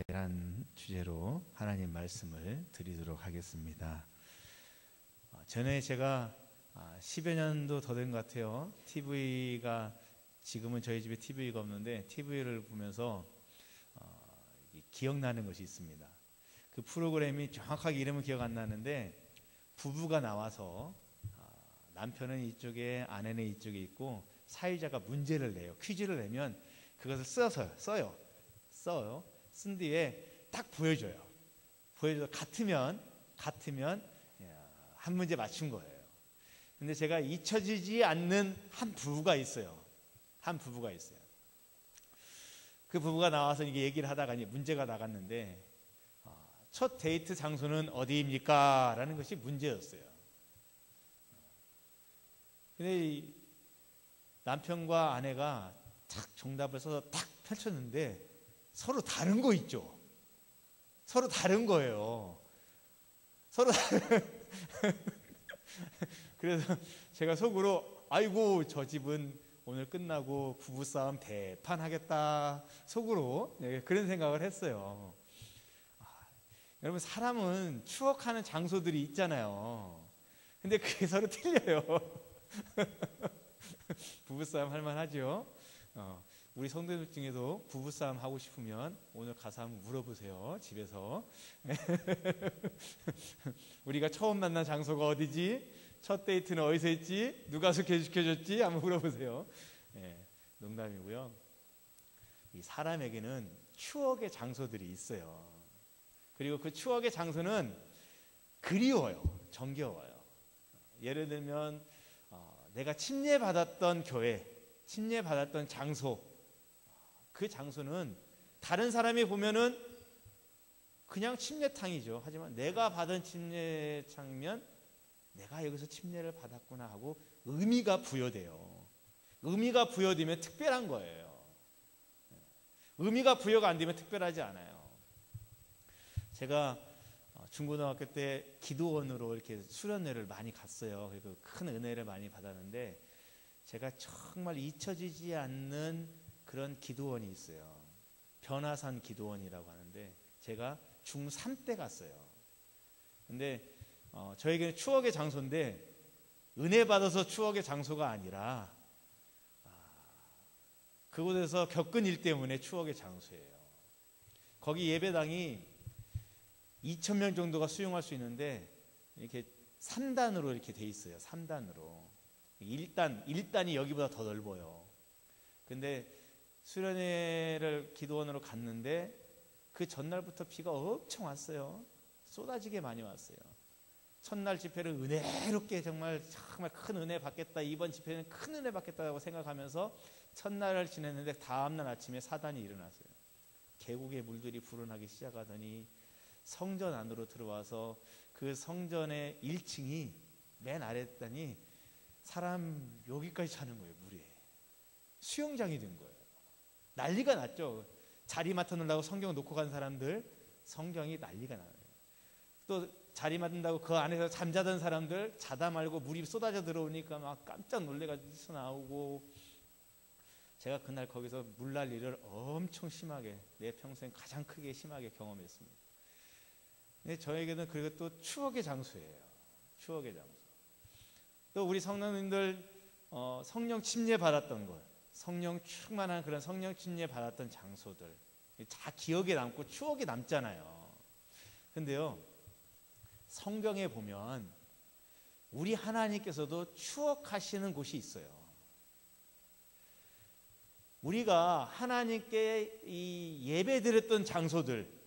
라는 주제로 하나님 말씀을 드리도록 하겠습니다. 전에 제가 10여 년도 더 된 것 같아요. TV가 지금은 저희 집에 TV가 없는데 TV를 보면서 기억나는 것이 있습니다. 그 프로그램이 정확하게 이름은 기억 안 나는데 부부가 나와서 남편은 이쪽에 아내는 이쪽에 있고 사회자가 문제를 내요. 퀴즈를 내면 그것을 써요. 쓴 뒤에 딱 보여줘요. 같으면 한 문제 맞춘 거예요. 근데 제가 잊혀지지 않는 한 부부가 있어요. 그 부부가 나와서 이게 얘기를 하다가 문제가 나갔는데 첫 데이트 장소는 어디입니까? 라는 것이 문제였어요. 근데 이 남편과 아내가 딱 정답을 써서 딱 펼쳤는데 서로 다른 거 있죠. 서로 다른 거예요. 그래서 제가 속으로 아이고 저 집은 오늘 끝나고 부부싸움 대판하겠다 속으로 그런 생각을 했어요. 여러분 사람은 추억하는 장소들이 있잖아요. 근데 그게 서로 틀려요. 부부싸움 할 만하죠. 우리 성도들 중에도 부부싸움 하고 싶으면 오늘 가서 한번 물어보세요. 집에서. 우리가 처음 만난 장소가 어디지? 첫 데이트는 어디서 했지? 누가 소개시켜줬지? 한번 물어보세요. 농담이고요. 이 사람에게는 추억의 장소들이 있어요. 그리고 그 추억의 장소는 그리워요. 정겨워요. 예를 들면 내가 침례받았던 교회, 침례받았던 장소, 그 장소는 다른 사람이 보면은 그냥 침례탕이죠. 하지만 내가 받은 침례탕이면 내가 여기서 침례를 받았구나 하고 의미가 부여돼요. 의미가 부여되면 특별한 거예요. 의미가 부여가 안 되면 특별하지 않아요. 제가 중고등학교 때 기도원으로 이렇게 수련회를 많이 갔어요. 그리고 큰 은혜를 많이 받았는데 제가 정말 잊혀지지 않는 그런 기도원이 있어요. 변화산 기도원이라고 하는데 제가 중3 때 갔어요. 근데 저에게는 추억의 장소인데 은혜 받아서 추억의 장소가 아니라 그곳에서 겪은 일 때문에 추억의 장소예요. 거기 예배당이 2,000명 정도가 수용할 수 있는데 이렇게 3단으로 이렇게 돼 있어요. 3단으로. 1단이 여기보다 더 넓어요. 근데 수련회를 기도원으로 갔는데 그 전날부터 비가 엄청 왔어요. 쏟아지게 많이 왔어요. 첫날 집회를 은혜롭게 정말 큰 은혜 받겠다. 이번 집회는 큰 은혜 받겠다고 생각하면서 첫날을 지냈는데 다음날 아침에 사단이 일어났어요. 계곡의 물들이 불어나기 시작하더니 성전 안으로 들어와서 그 성전의 1층이 맨 아래에 있더니 사람 여기까지 차는 거예요. 물에. 수영장이 된 거예요. 난리가 났죠. 자리 맡아놓으려고 성경 놓고 간 사람들 성경이 난리가 나요. 또 자리 맡는다고 그 안에서 잠자던 사람들 자다 말고 물이 쏟아져 들어오니까 막 깜짝 놀래가지고 나오고 제가 그날 거기서 물난리를 엄청 심하게 내 평생 가장 크게 심하게 경험했습니다. 근데 저에게는 그리고 또 추억의 장소예요. 추억의 장소. 또 우리 성도님들 성령 침례 받았던 것, 성령 충만한 그런 성령 침례 받았던 장소들 다 기억에 남고 추억에 남잖아요. 근데요 성경에 보면 우리 하나님께서도 추억하시는 곳이 있어요. 우리가 하나님께 이 예배드렸던 장소들,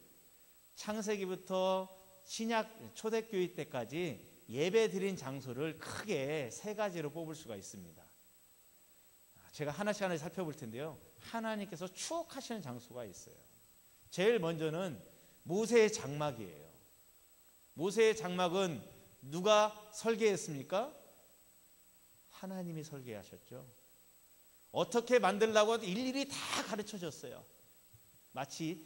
창세기부터 신약 초대교회 때까지 예배드린 장소를 크게 세 가지로 뽑을 수가 있습니다. 제가 하나씩 살펴볼 텐데요. 하나님께서 추억하시는 장소가 있어요. 제일 먼저는 모세의 장막이에요. 모세의 장막은 누가 설계했습니까? 하나님이 설계하셨죠. 어떻게 만들라고 일일이 다 가르쳐 줬어요. 마치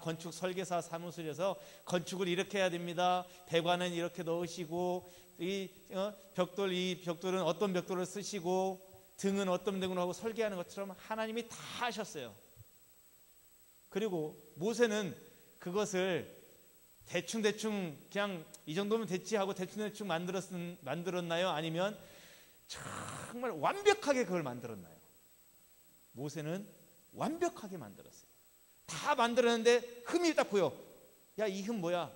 건축 설계사 사무실에서 건축을 이렇게 해야 됩니다. 배관은 이렇게 넣으시고 이 벽돌은 어떤 벽돌을 쓰시고 등은 어떤 등으로 하고 설계하는 것처럼 하나님이 다 하셨어요. 그리고 모세는 그것을 대충 그냥 이 정도면 됐지 하고 대충 만들었나요? 아니면 정말 완벽하게 그걸 만들었나요? 모세는 완벽하게 만들었어요. 다 만들었는데 흠이 딱 보여. 야, 이 흠 뭐야?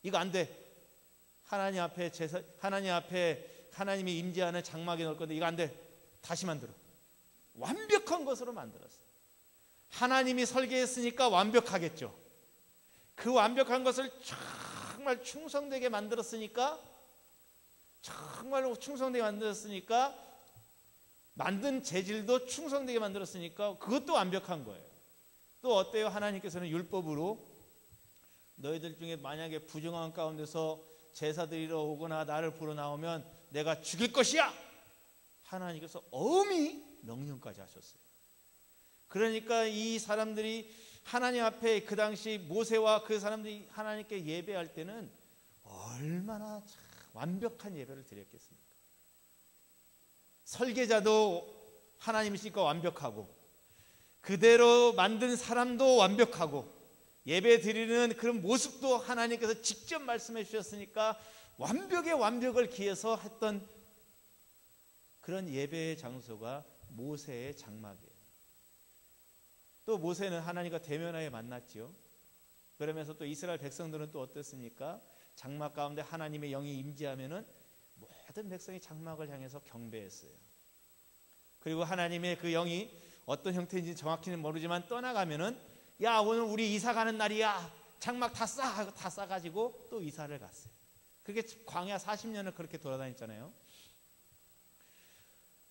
이거 안 돼. 하나님 앞에 하나님이 임재하는 장막에 넣을 건데 이거 안 돼. 다시 만들어. 완벽한 것으로 만들었어요. 하나님이 설계했으니까 완벽하겠죠. 그 완벽한 것을 정말 충성되게 만들었으니까 만든 재질도 충성되게 만들었으니까 그것도 완벽한 거예요. 또 어때요? 하나님께서는 율법으로 너희들 중에 만약에 부정한 가운데서 제사 드리러 오거나 나를 보러 나오면 내가 죽일 것이야. 하나님께서 엄히 명령까지 하셨어요. 그러니까 이 사람들이 하나님 앞에 그 당시 모세와 그 사람들이 하나님께 예배할 때는 얼마나 완벽한 예배를 드렸겠습니까? 설계자도 하나님이시니까 완벽하고 그대로 만든 사람도 완벽하고 예배 드리는 그런 모습도 하나님께서 직접 말씀해 주셨으니까 완벽의 완벽을 기해서 했던 그런 예배의 장소가 모세의 장막이에요. 또 모세는 하나님과 대면하여 만났지요. 그러면서 또 이스라엘 백성들은 또 어땠습니까? 장막 가운데 하나님의 영이 임재하면은 모든 백성이 장막을 향해서 경배했어요. 그리고 하나님의 그 영이 어떤 형태인지 정확히는 모르지만 떠나가면은 야, 오늘 우리 이사 가는 날이야. 장막 다 싸가지고 또 이사를 갔어요. 그게 광야 40년을 그렇게 돌아다녔잖아요.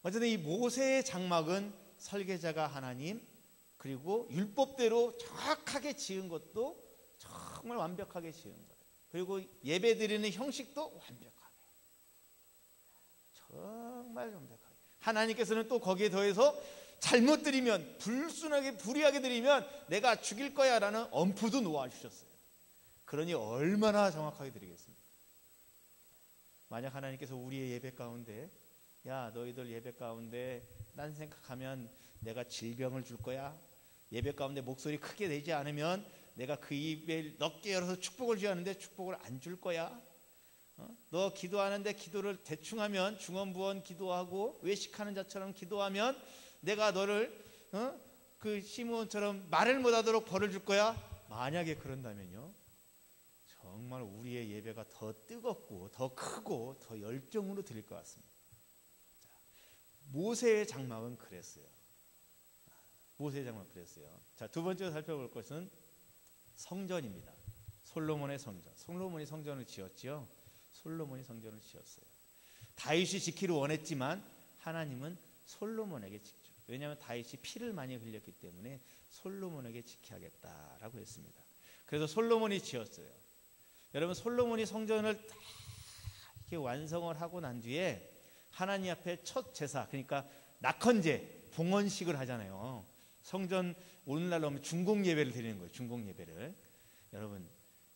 어쨌든 이 모세의 장막은 설계자가 하나님, 그리고 율법대로 정확하게 지은 것도 정말 완벽하게 지은 거예요. 그리고 예배 드리는 형식도 완벽하게, 정말 완벽하게. 하나님께서는 또 거기에 더해서 잘못 드리면, 불의하게 드리면 내가 죽일 거야 라는 엄포도 놓아주셨어요. 그러니 얼마나 정확하게 드리겠습니까? 만약 하나님께서 우리의 예배 가운데 야, 너희들 예배 가운데 딴 생각하면 내가 질병을 줄 거야, 예배 가운데 목소리 크게 내지 않으면 내가 그 입을 넓게 열어서 축복을 주었는데 축복을 안 줄 거야, 너 기도하는데 기도를 대충 하면 중언부언 기도하고 외식하는 자처럼 기도하면 내가 너를 그 시므온처럼 말을 못하도록 벌을 줄 거야. 만약에 그런다면요, 정말 우리의 예배가 더 뜨겁고 더 크고 더 열정으로 드릴 것 같습니다. 자, 모세의 장막은 그랬어요. 모세의 장막은 그랬어요. 자, 두 번째로 살펴볼 것은 성전입니다. 솔로몬의 성전. 솔로몬이 성전을 지었지요. 솔로몬이 성전을 지었어요. 다윗이 지키기를 원했지만 하나님은 솔로몬에게 직접, 왜냐하면 다윗이 피를 많이 흘렸기 때문에 솔로몬에게 지켜야겠다라고 했습니다. 그래서 솔로몬이 지었어요. 여러분, 솔로몬이 성전을 다 이렇게 완성을 하고 난 뒤에 하나님 앞에 첫 제사, 그러니까 낙헌제, 봉헌식을 하잖아요. 성전 오늘날로 하면 중공 예배를 드리는 거예요. 중공 예배를. 여러분,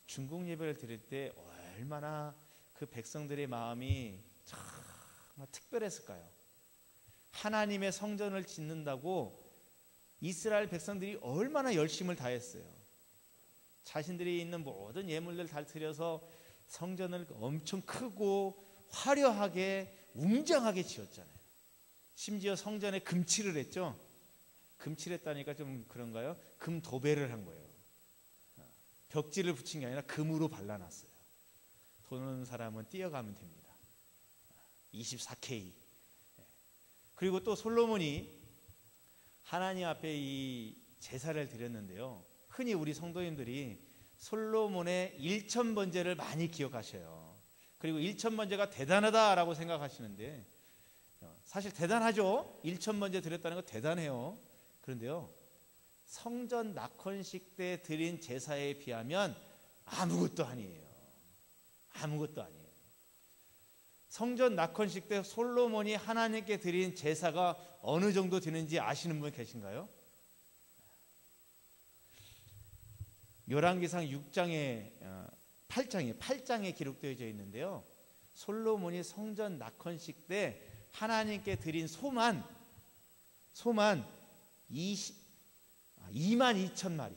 중공 예배를 드릴 때 얼마나 그 백성들의 마음이 정말 특별했을까요? 하나님의 성전을 짓는다고 이스라엘 백성들이 얼마나 열심을 다했어요. 자신들이 있는 모든 예물들 다 드려서 성전을 엄청 크고 화려하게 웅장하게 지었잖아요. 심지어 성전에 금칠을 했죠. 금칠했다니까 좀 그런가요? 금 도배를 한 거예요. 벽지를 붙인 게 아니라 금으로 발라놨어요. 돈 오는 사람은 뛰어가면 됩니다. 24K. 그리고 또 솔로몬이 하나님 앞에 이 제사를 드렸는데요, 흔히 우리 성도님들이 솔로몬의 1000번제를 많이 기억하셔요. 그리고 1000번제가 대단하다라고 생각하시는데 사실 대단하죠. 1000번제 드렸다는 거 대단해요. 그런데요, 성전 낙헌식 때 드린 제사에 비하면 아무것도 아니에요. 아무것도 아니에요. 성전 낙헌식 때 솔로몬이 하나님께 드린 제사가 어느 정도 되는지 아시는 분 계신가요? 열왕기상 6장에 8장에 기록되어져 있는데요, 솔로몬이 성전 낙헌식 때 하나님께 드린 소만 22,000마리.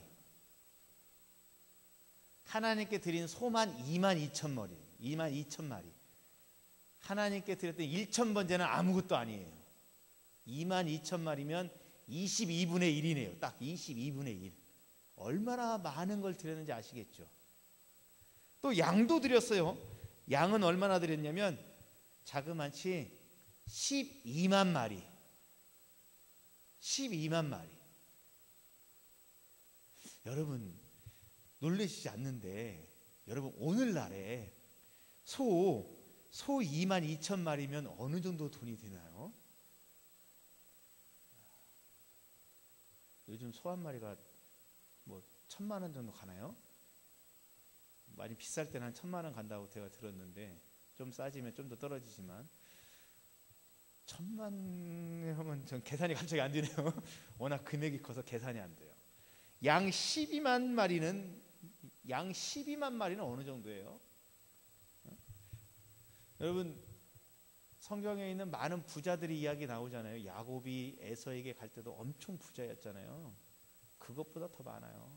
하나님께 드린 소만 22,000마리. 22,000마리. 하나님께 드렸던 1,000번째는 아무것도 아니에요. 22,000마리면 22분의 1이네요. 딱 22분의 1. 얼마나 많은 걸 드렸는지 아시겠죠? 또 양도 드렸어요. 양은 얼마나 드렸냐면 자그마치 12만 마리. 12만 마리. 여러분 놀라시지 않는데, 여러분 오늘날에 소 22,000마리면 어느 정도 돈이 되나요? 요즘 소 한 마리가 뭐 1,000만 원 정도 가나요? 많이 비쌀 때는 한 1,000만 원 간다고 제가 들었는데, 좀 싸지면 좀 더 떨어지지만 1,000만 하면 전 계산이 갑자기 안 되네요. 워낙 금액이 커서 계산이 안 돼요. 양 12만 마리는 어느 정도예요? 여러분 성경에 있는 많은 부자들이 이야기 나오잖아요. 야곱이 에서에게 갈 때도 엄청 부자였잖아요. 그것보다 더 많아요.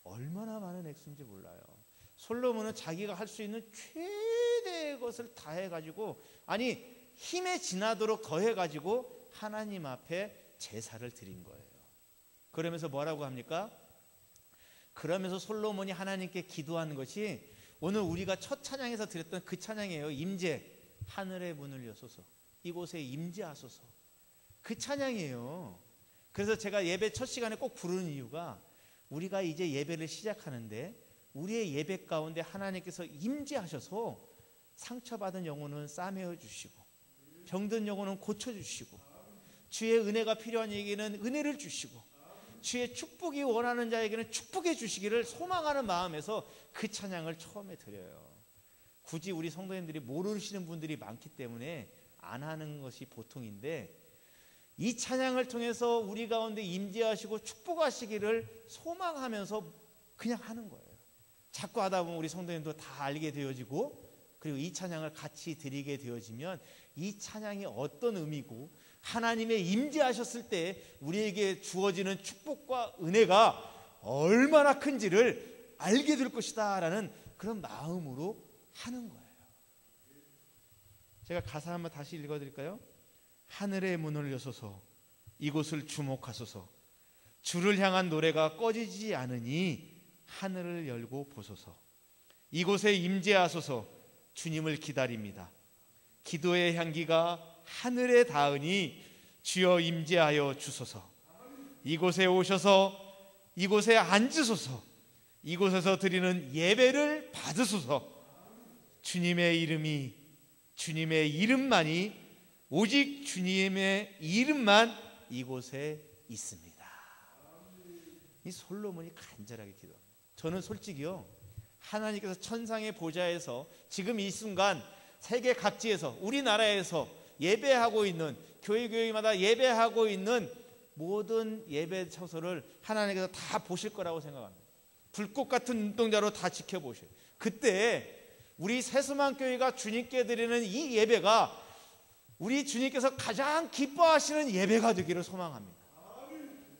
얼마나 많은 액수인지 몰라요. 솔로몬은 자기가 할 수 있는 최대의 것을 다 해가지고, 아니 힘에 지나도록 더 해가지고 하나님 앞에 제사를 드린 거예요. 그러면서 뭐라고 합니까? 그러면서 솔로몬이 하나님께 기도한 것이 오늘 우리가 첫 찬양에서 드렸던 그 찬양이에요. 임재, 하늘의 문을 여소서, 이곳에 임재하소서. 그 찬양이에요. 그래서 제가 예배 첫 시간에 꼭 부르는 이유가, 우리가 이제 예배를 시작하는데 우리의 예배 가운데 하나님께서 임재하셔서 상처받은 영혼은 싸매어 주시고, 병든 영혼은 고쳐주시고, 주의 은혜가 필요한 이에게는 은혜를 주시고, 주의 축복이 원하는 자에게는 축복해 주시기를 소망하는 마음에서 그 찬양을 처음에 드려요. 굳이 우리 성도님들이 모르시는 분들이 많기 때문에 안 하는 것이 보통인데, 이 찬양을 통해서 우리 가운데 임재하시고 축복하시기를 소망하면서 그냥 하는 거예요. 자꾸 하다 보면 우리 성도님도 다 알게 되어지고, 그리고 이 찬양을 같이 드리게 되어지면 이 찬양이 어떤 의미고 하나님의 임재하셨을 때 우리에게 주어지는 축복과 은혜가 얼마나 큰지를 알게 될 것이다 라는 그런 마음으로 하는 거예요. 제가 가사 한번 다시 읽어드릴까요? 하늘의 문을 여소서, 이곳을 주목하소서, 주를 향한 노래가 꺼지지 않으니 하늘을 열고 보소서. 이곳에 임재하소서, 주님을 기다립니다. 기도의 향기가 하늘에 닿으니 주여 임재하여 주소서. 이곳에 오셔서 이곳에 앉으소서. 이곳에서 드리는 예배를 받으소서. 주님의 이름이, 주님의 이름만이, 오직 주님의 이름만 이곳에 있습니다. 이 솔로몬이 간절하게 기도합니다. 저는 솔직히요, 하나님께서 천상의 보좌에서 지금 이 순간 세계 각지에서, 우리나라에서 예배하고 있는, 교회마다 예배하고 있는 모든 예배 처소를 하나님께서 다 보실 거라고 생각합니다. 불꽃 같은 눈동자로 다 지켜보셔요. 그때 우리 새수만교회가 주님께 드리는 이 예배가 우리 주님께서 가장 기뻐하시는 예배가 되기를 소망합니다.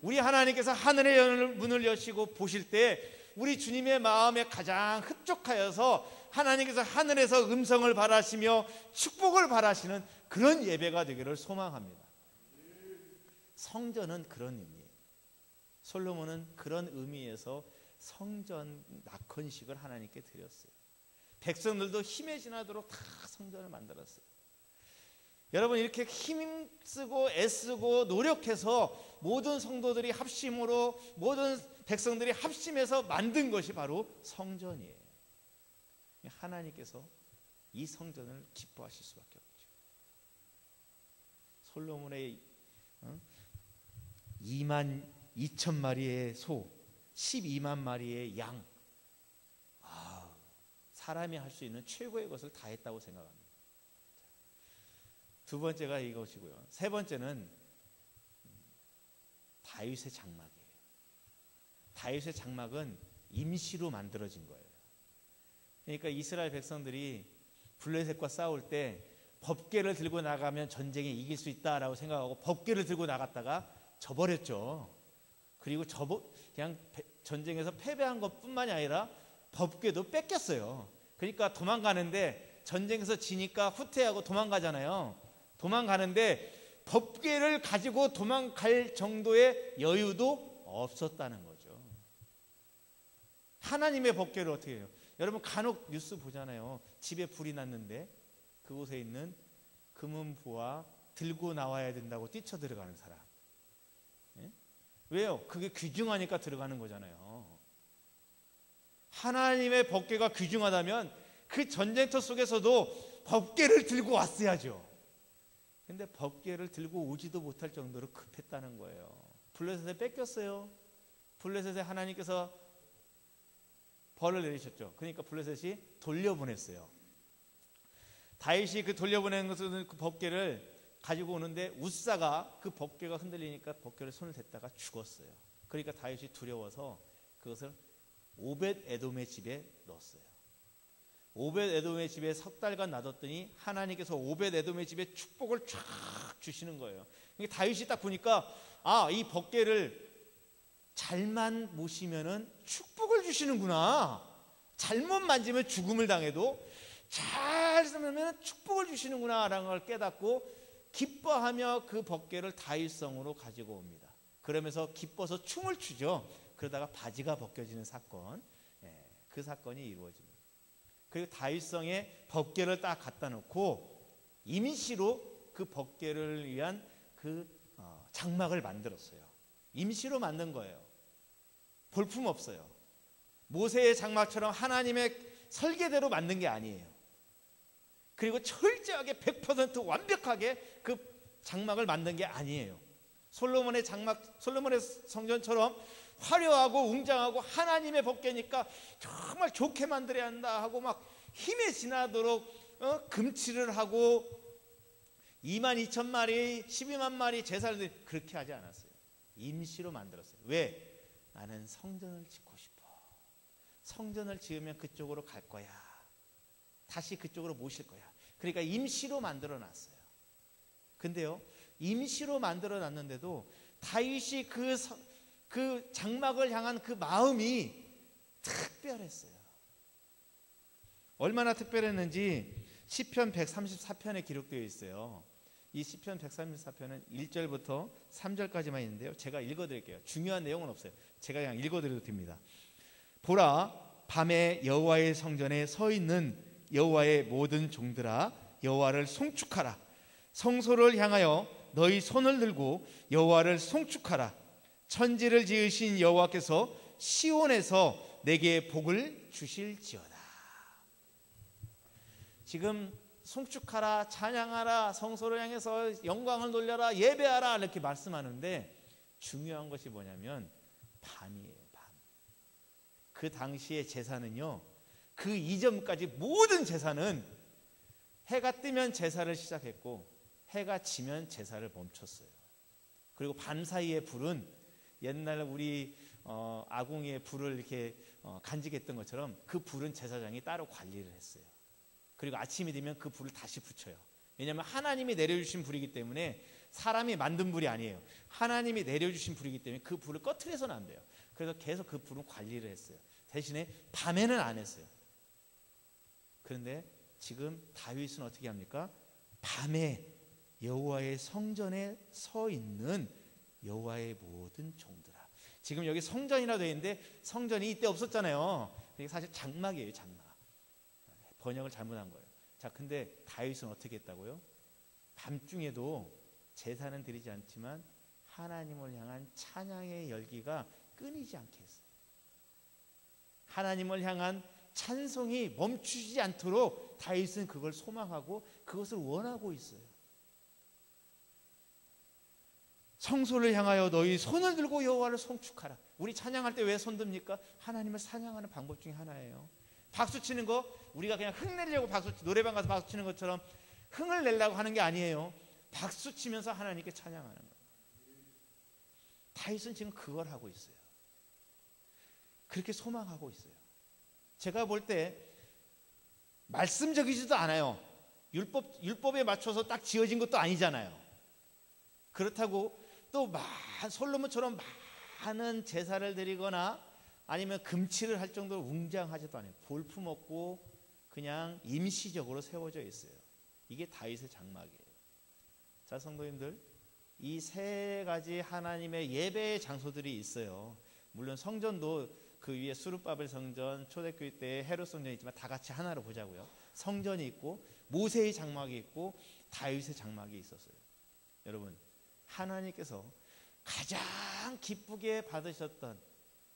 우리 하나님께서 하늘의 문을 여시고 보실 때 우리 주님의 마음에 가장 흡족하여서 하나님께서 하늘에서 음성을 바라시며 축복을 바라시는 그런 예배가 되기를 소망합니다. 성전은 그런 의미예요. 솔로몬은 그런 의미에서 성전 낙헌식을 하나님께 드렸어요. 백성들도 힘에 지나도록 다 성전을 만들었어요. 여러분, 이렇게 힘쓰고 애쓰고 노력해서 모든 성도들이 합심으로, 모든 백성들이 합심해서 만든 것이 바로 성전이에요. 하나님께서 이 성전을 기뻐하실 수밖에 없죠. 솔로몬의 22,000마리의 소, 12만 마리의 양, 사람이 할 수 있는 최고의 것을 다 했다고 생각합니다. 두 번째가 이것이고요. 세 번째는 다윗의 장막이에요. 다윗의 장막은 임시로 만들어진 거예요. 그러니까 이스라엘 백성들이 블레셋과 싸울 때 법궤를 들고 나가면 전쟁에 이길 수 있다라고 생각하고 법궤를 들고 나갔다가 져버렸죠. 그리고 그냥 전쟁에서 패배한 것뿐만이 아니라 법궤도 뺏겼어요. 그러니까 도망가는데, 전쟁에서 지니까 후퇴하고 도망가잖아요. 도망가는데 법궤를 가지고 도망갈 정도의 여유도 없었다는 거죠. 하나님의 법궤를 어떻게 해요? 여러분 간혹 뉴스 보잖아요. 집에 불이 났는데 그곳에 있는 금은보화 들고 나와야 된다고 뛰쳐 들어가는 사람. 예? 왜요? 그게 귀중하니까 들어가는 거잖아요. 하나님의 법궤가 귀중하다면 그 전쟁터 속에서도 법궤를 들고 왔어야죠. 근데 법궤를 들고 오지도 못할 정도로 급했다는 거예요. 블레셋에 뺏겼어요. 블레셋에 하나님께서 벌을 내리셨죠. 그러니까 블레셋이 돌려보냈어요. 다윗이 그 돌려보낸 것은 그 법궤를 가지고 오는데 웃사가 그 법궤가 흔들리니까 법궤를 손을 댔다가 죽었어요. 그러니까 다윗이 두려워서 그것을 오벳 에돔의 집에 넣었어요. 오벳 에돔의 집에 석 달간 놔뒀더니 하나님께서 오벳 에돔의 집에 축복을 쫙 주시는 거예요. 그러니까 다윗이 딱 보니까 이 법궤를 잘만 모시면은 축복을 주시는구나. 잘못 만지면 죽음을 당해도 잘 쓰면 축복을 주시는구나라는 걸 깨닫고 기뻐하며 그 법궤를 다윗성으로 가지고 옵니다. 그러면서 기뻐서 춤을 추죠. 그러다가 바지가 벗겨지는 사건, 그 사건이 이루어집니다. 그리고 다윗성에 법궤를 딱 갖다 놓고 임시로 그 법궤를 위한 그 장막을 만들었어요. 임시로 만든 거예요. 볼품 없어요. 모세의 장막처럼 하나님의 설계대로 만든 게 아니에요. 그리고 철저하게 100% 완벽하게 그 장막을 만든 게 아니에요. 솔로몬의 성전처럼 화려하고 웅장하고 하나님의 법궤니까 정말 좋게 만들어야 한다 하고 막 힘에 지나도록 금칠을 하고 22,000마리 12만 마리 제사를 그렇게 하지 않았어요. 임시로 만들었어요. 왜? 나는 성전을 짓고 싶어. 성전을 지으면 그쪽으로 갈 거야. 다시 그쪽으로 모실 거야. 그러니까 임시로 만들어 놨어요. 근데요, 임시로 만들어 놨는데도 다윗이 그 장막을 향한 그 마음이 특별했어요. 얼마나 특별했는지 시편 134편에 기록되어 있어요. 이 시편 134편은 1절부터 3절까지만 있는데요. 제가 읽어드릴게요. 중요한 내용은 없어요. 제가 그냥 읽어드려도 됩니다. 보라, 밤에 여호와의 성전에 서 있는 여호와의 모든 종들아, 여호와를 송축하라. 성소를 향하여 너희 손을 들고 여호와를 송축하라. 천지를 지으신 여호와께서 시온에서 내게 복을 주실지어다. 지금 송축하라, 찬양하라, 성소를 향해서 영광을 돌려라, 예배하라 이렇게 말씀하는데 중요한 것이 뭐냐면 밤이에요. 밤. 그 당시의 제사는요, 그 이전까지 모든 제사는 해가 뜨면 제사를 시작했고 해가 지면 제사를 멈췄어요. 그리고 밤 사이에 불은 옛날 우리 아궁이에 불을 이렇게 간직했던 것처럼 그 불은 제사장이 따로 관리를 했어요. 그리고 아침이 되면 그 불을 다시 붙여요. 왜냐하면 하나님이 내려주신 불이기 때문에, 사람이 만든 불이 아니에요. 하나님이 내려주신 불이기 때문에 그 불을 꺼트려서는 안 돼요. 그래서 계속 그 불은 관리를 했어요. 대신에 밤에는 안 했어요. 그런데 지금 다윗은 어떻게 합니까? 밤에 여호와의 성전에 서 있는 여호와의 모든 종들아. 지금 여기 성전이라 되어 있는데 성전이 이때 없었잖아요. 이게 사실 장막이에요. 장막. 번역을 잘못한 거예요. 자, 근데 다윗은 어떻게 했다고요? 밤중에도 제사는 드리지 않지만 하나님을 향한 찬양의 열기가 끊이지 않게 했어요. 하나님을 향한 찬송이 멈추지 않도록 다윗은 그걸 소망하고 그것을 원하고 있어요. 성소를 향하여 너희 손을 들고 여호와를 송축하라. 우리 찬양할 때 왜 손 듭니까? 하나님을 찬양하는 방법 중에 하나예요. 박수 치는 거 우리가 그냥 흥 내려고 노래방 가서 박수 치는 것처럼 흥을 내려고 하는 게 아니에요. 박수 치면서 하나님께 찬양하는 거예요. 다윗은 지금 그걸 하고 있어요. 그렇게 소망하고 있어요. 제가 볼 때 말씀적이지도 않아요. 율법에 맞춰서 딱 지어진 것도 아니잖아요. 그렇다고 또 솔로몬처럼 많은 제사를 드리거나 아니면 금치를 할 정도로 웅장하지도 않아요. 볼품없고 그냥 임시적으로 세워져 있어요. 이게 다윗의 장막이에요. 자, 성도님들, 이 세 가지 하나님의 예배의 장소들이 있어요. 물론 성전도 그 위에 수르바벨 성전, 초대교회 때 헤롯 성전이 있지만 다 같이 하나로 보자고요. 성전이 있고 모세의 장막이 있고 다윗의 장막이 있었어요. 여러분, 하나님께서 가장 기쁘게 받으셨던,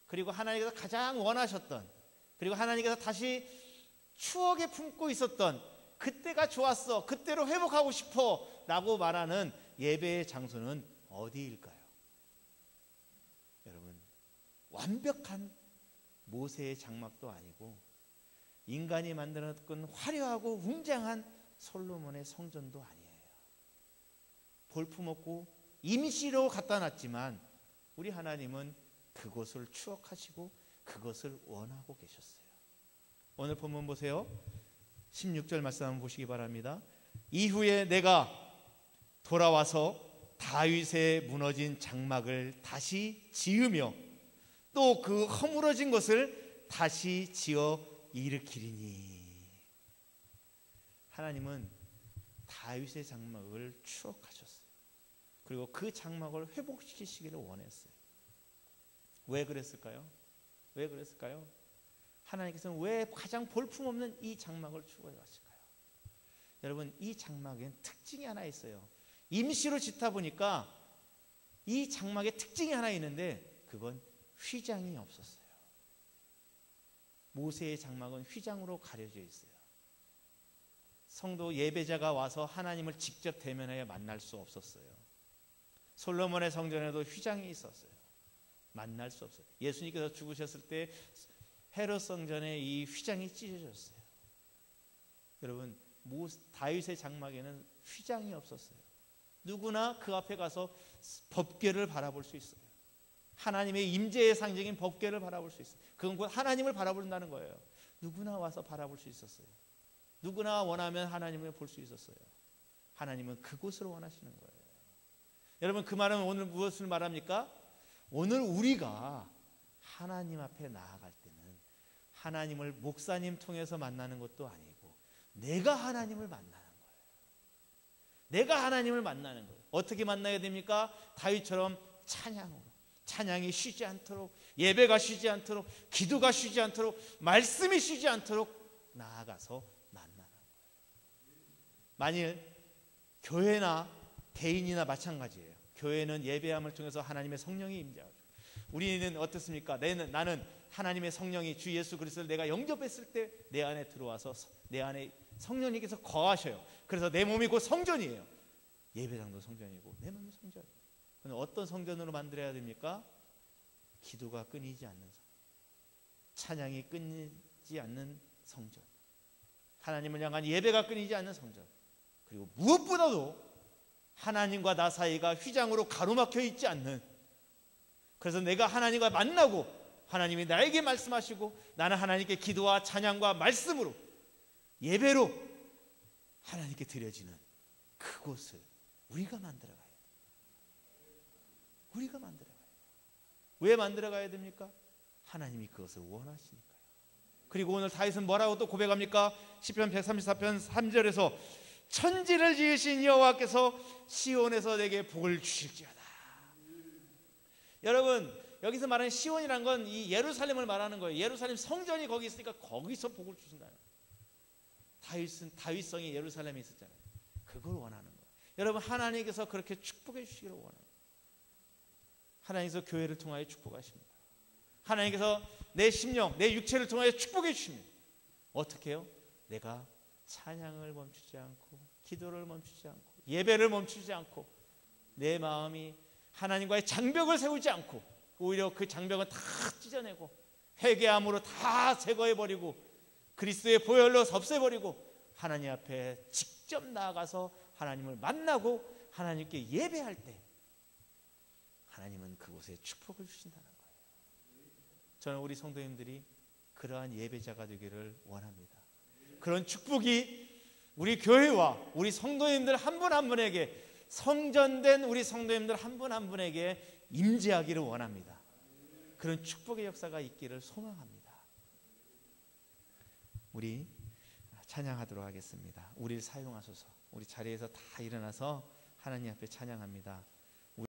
그리고 하나님께서 가장 원하셨던, 그리고 하나님께서 다시 추억에 품고 있었던, 그때가 좋았어, 그때로 회복하고 싶어 라고 말하는 예배의 장소는 어디일까요? 여러분, 완벽한 모세의 장막도 아니고 인간이 만들어놨던 화려하고 웅장한 솔로몬의 성전도 아니에요. 볼품없고 임시로 갖다 놨지만 우리 하나님은 그것을 추억하시고 그것을 원하고 계셨어요. 오늘 본문 보세요. 16절 말씀 한번 보시기 바랍니다. 이후에 내가 돌아와서 다윗의 무너진 장막을 다시 지으며 또 그 허물어진 것을 다시 지어 일으키리니. 하나님은 다윗의 장막을 추억하셨어요. 그리고 그 장막을 회복시키시기를 원했어요. 왜 그랬을까요? 왜 그랬을까요? 하나님께서는 왜 가장 볼품없는 이 장막을 추구하실까요? 여러분, 이 장막엔 특징이 하나 있어요. 임시로 짓다 보니까 이 장막에 특징이 하나 있는데 그건 휘장이 없었어요. 모세의 장막은 휘장으로 가려져 있어요. 성도 예배자가 와서 하나님을 직접 대면하여 만날 수 없었어요. 솔로몬의 성전에도 휘장이 있었어요. 만날 수 없어요. 예수님께서 죽으셨을 때 헤롯 성전에 이 휘장이 찢어졌어요. 여러분, 다윗의 장막에는 휘장이 없었어요. 누구나 그 앞에 가서 법궤를 바라볼 수 있어요. 하나님의 임재의 상징인 법궤를 바라볼 수 있어요. 그건 곧 하나님을 바라본다는 거예요. 누구나 와서 바라볼 수 있었어요. 누구나 원하면 하나님을 볼 수 있었어요. 하나님은 그곳을 원하시는 거예요. 여러분, 그 말은 오늘 무엇을 말합니까? 오늘 우리가 하나님 앞에 나아갈 때는 하나님을 목사님 통해서 만나는 것도 아니고 내가 하나님을 만나는 거예요. 내가 하나님을 만나는 거예요. 어떻게 만나야 됩니까? 다윗처럼 찬양으로. 찬양이 쉬지 않도록, 예배가 쉬지 않도록, 기도가 쉬지 않도록, 말씀이 쉬지 않도록 나아가서 만나는 거예요. 만일 교회나 개인이나 마찬가지예요. 교회는 예배함을 통해서 하나님의 성령이 임재하죠. 우리는 어떻습니까? 나는 하나님의 성령이 주 예수 그리스도를 내가 영접했을 때 내 안에 들어와서 내 안에 성령님께서 거하셔요. 그래서 내 몸이 곧 성전이에요. 예배당도 성전이고 내 몸이 성전이에요. 그럼 어떤 성전으로 만들어야 됩니까? 기도가 끊이지 않는 성전, 찬양이 끊이지 않는 성전, 하나님을 향한 예배가 끊이지 않는 성전, 그리고 무엇보다도 하나님과 나 사이가 휘장으로 가로막혀 있지 않는, 그래서 내가 하나님과 만나고 하나님이 나에게 말씀하시고 나는 하나님께 기도와 찬양과 말씀으로 예배로 하나님께 드려지는 그곳을 우리가 만들어가야 돼요. 우리가 만들어가야 돼요. 왜 만들어가야 됩니까? 하나님이 그것을 원하시니까요. 그리고 오늘 다윗은 뭐라고 또 고백합니까? 시편 134편 3절에서 천지를 지으신 여호와께서 시온에서 내게 복을 주실지어다. 여러분, 여기서 말하는 시온이란 건 이 예루살렘을 말하는 거예요. 예루살렘 성전이 거기 있으니까 거기서 복을 주신다는 거예요. 다윗성이 예루살렘에 있었잖아요. 그걸 원하는 거예요. 여러분, 하나님께서 그렇게 축복해 주시기를 원합니다. 하나님께서 교회를 통하여 축복하십니다. 하나님께서 내 심령, 내 육체를 통하여 축복해 주십니다. 어떻게 해요? 내가 찬양을 멈추지 않고 기도를 멈추지 않고 예배를 멈추지 않고 내 마음이 하나님과의 장벽을 세우지 않고 오히려 그 장벽은 다 찢어내고 회개함으로 다 제거해버리고 그리스도의 보혈로 없애버리고 하나님 앞에 직접 나아가서 하나님을 만나고 하나님께 예배할 때 하나님은 그곳에 축복을 주신다는 거예요. 저는 우리 성도님들이 그러한 예배자가 되기를 원합니다. 그런 축복이 우리 교회와 우리 성도님들 한 분 한 분에게, 성전된 우리 성도님들 한 분 한 분에게 임재하기를 원합니다. 그런 축복의 역사가 있기를 소망합니다. 우리 찬양하도록 하겠습니다. 우리를 사용하소서. 우리 자리에서 다 일어나서 하나님 앞에 찬양합니다.